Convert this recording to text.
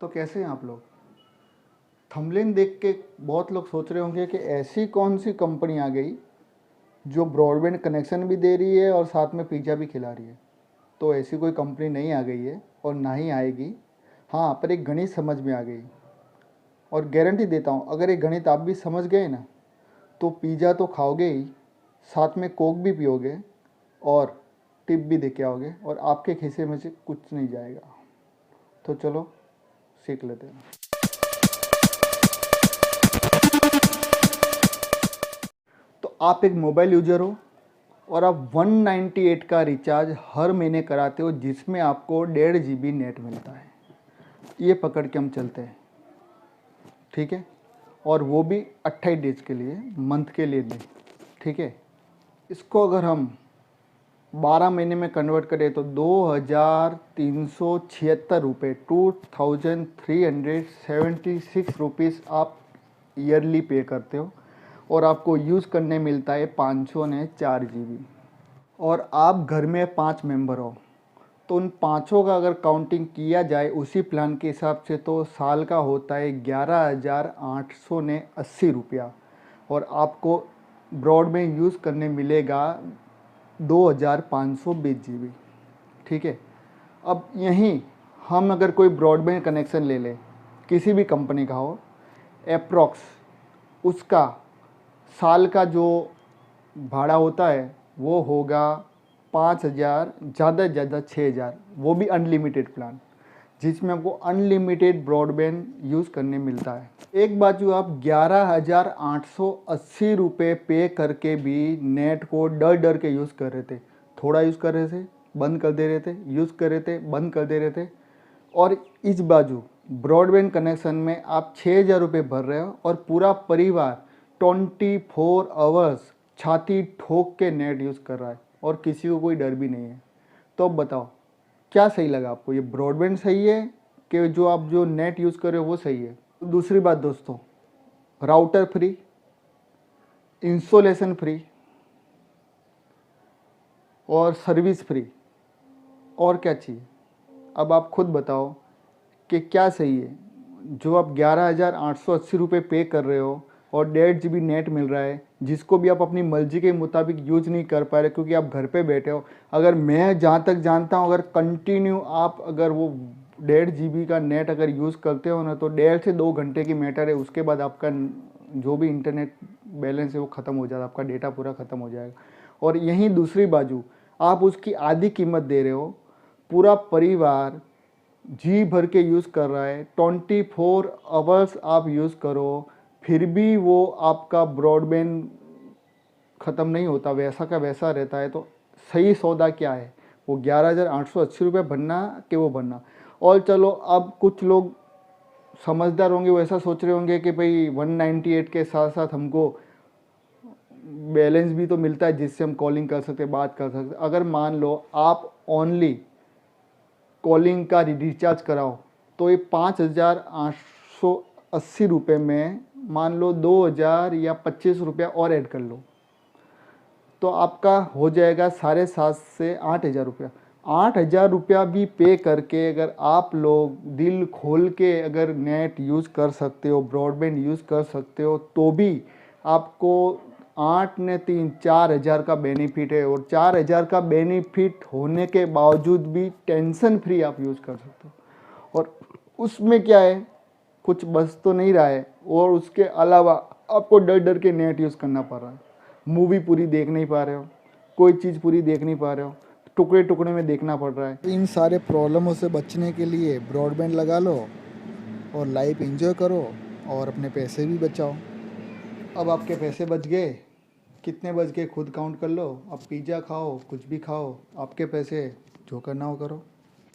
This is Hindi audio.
तो कैसे हैं आप लोग? थंबनेल देख के बहुत लोग सोच रहे होंगे कि ऐसी कौन सी कंपनी आ गई जो ब्रॉडबैंड कनेक्शन भी दे रही है और साथ में पिज़्ज़ा भी खिला रही है। तो ऐसी कोई कंपनी नहीं आ गई है और ना ही आएगी। हाँ, पर एक गणित समझ में आ गई और गारंटी देता हूँ, अगर ये गणित आप भी समझ गए ना तो पिज़्ज़ा तो खाओगे ही, साथ में कोक भी पियोगे और टिप भी दे के आओगे और आपके खीसे में से कुछ नहीं जाएगा। तो चलो सीख लेते हैं। तो आप एक मोबाइल यूज़र हो और आप 198 का रिचार्ज हर महीने कराते हो, जिसमें आपको 1.5 GB नेट मिलता है। ये पकड़ के हम चलते हैं, ठीक है? और वो भी 28 डेज के लिए, मंथ के लिए नहीं, ठीक है? इसको अगर हम 12 महीने में कन्वर्ट करें तो 2376 रुपये, 2376 रुपीज़ आप ईयरली पे करते हो और आपको यूज़ करने मिलता है 504 GB। और आप घर में 5 मेंबर हो तो उन पाँचों का अगर काउंटिंग किया जाए उसी प्लान के हिसाब से तो साल का होता है 11,880 रुपया और आपको ब्रॉडबैंड यूज़ करने मिलेगा 2,520 GB, ठीक है? अब यहीं हम अगर कोई ब्रॉडबैंड कनेक्शन ले लें, किसी भी कंपनी का हो, एप्रॉक्स उसका साल का जो भाड़ा होता है वो होगा 5,000, ज़्यादा से ज़्यादा 6,000, वो भी अनलिमिटेड प्लान, जिसमें आपको अनलिमिटेड ब्रॉडबैंड यूज़ करने मिलता है। एक बाजू आप 11,880 रुपये पे करके भी नेट को डर डर के यूज़ कर रहे थे, थोड़ा यूज़ कर रहे थे, बंद कर दे रहे थे, यूज़ कर रहे थे, बंद कर दे रहे थे। और इस बाजू ब्रॉडबैंड कनेक्शन में आप 6,000 रुपये भर रहे हो और पूरा परिवार 24 आवर्स छाती ठोक के नेट यूज़ कर रहा है और किसी को कोई डर भी नहीं है। तो अब बताओ क्या सही लगा आपको? ये ब्रॉडबैंड सही है कि जो आप जो नेट यूज़ कर रहे हो वो सही है? दूसरी बात दोस्तों, राउटर फ्री, इंस्टॉलेशन फ्री और सर्विस फ्री, और क्या चाहिए? अब आप खुद बताओ कि क्या सही है? जो आप 11,880 रुपये पे कर रहे हो और 1.5 GB नेट मिल रहा है, जिसको भी आप अपनी मर्जी के मुताबिक यूज़ नहीं कर पा रहे क्योंकि आप घर पे बैठे हो। अगर मैं जहाँ तक जानता हूँ, अगर कंटिन्यू आप अगर वो 1.5 GB का नेट अगर यूज़ करते हो ना तो 1.5 से 2 घंटे की मैटर है, उसके बाद आपका जो भी इंटरनेट बैलेंस है वो ख़त्म हो जाएगा, आपका डेटा पूरा ख़त्म हो जाएगा। और यहीं दूसरी बाजू आप उसकी आधी कीमत दे रहे हो, पूरा परिवार जी भर के यूज़ कर रहा है, 24 आवर्स आप यूज़ करो, फिर भी वो आपका ब्रॉडबैंड ख़त्म नहीं होता, वैसा का वैसा रहता है। तो सही सौदा क्या है? वो 11,880 रुपये भरना कि वो भरना? और चलो अब कुछ लोग समझदार होंगे, वो ऐसा सोच रहे होंगे कि भाई 198 के साथ साथ हमको बैलेंस भी तो मिलता है जिससे हम कॉलिंग कर सकते, बात कर सकते। अगर मान लो आप ओनली कॉलिंग का रिचार्ज कराओ तो ये 5,880 रुपये में मान लो 2,000 या 25 रुपया और ऐड कर लो तो आपका हो जाएगा 7,500 से 8,000 रुपया। 8,000 रुपया भी पे करके अगर आप लोग दिल खोल के अगर नेट यूज़ कर सकते हो, ब्रॉडबैंड यूज़ कर सकते हो, तो भी आपको 8 ने 3 4,000 का बेनिफिट है। और 4,000 का बेनिफिट होने के बावजूद भी टेंशन फ्री आप यूज़ कर सकते हो। और उसमें क्या है, कुछ बच तो नहीं रहा है और उसके अलावा आपको डर डर के नेट यूज़ करना पड़ रहा है। मूवी पूरी देख नहीं पा रहे हो, कोई चीज़ पूरी देख नहीं पा रहे हो, टुकड़े टुकड़े में देखना पड़ रहा है। इन सारे प्रॉब्लमों से बचने के लिए ब्रॉडबैंड लगा लो और लाइफ एंजॉय करो और अपने पैसे भी बचाओ। अब आपके पैसे बच गए, कितने बच गए खुद काउंट कर लो। अब पिज़्ज़ा खाओ, कुछ भी खाओ, आपके पैसे, जो करना हो करो।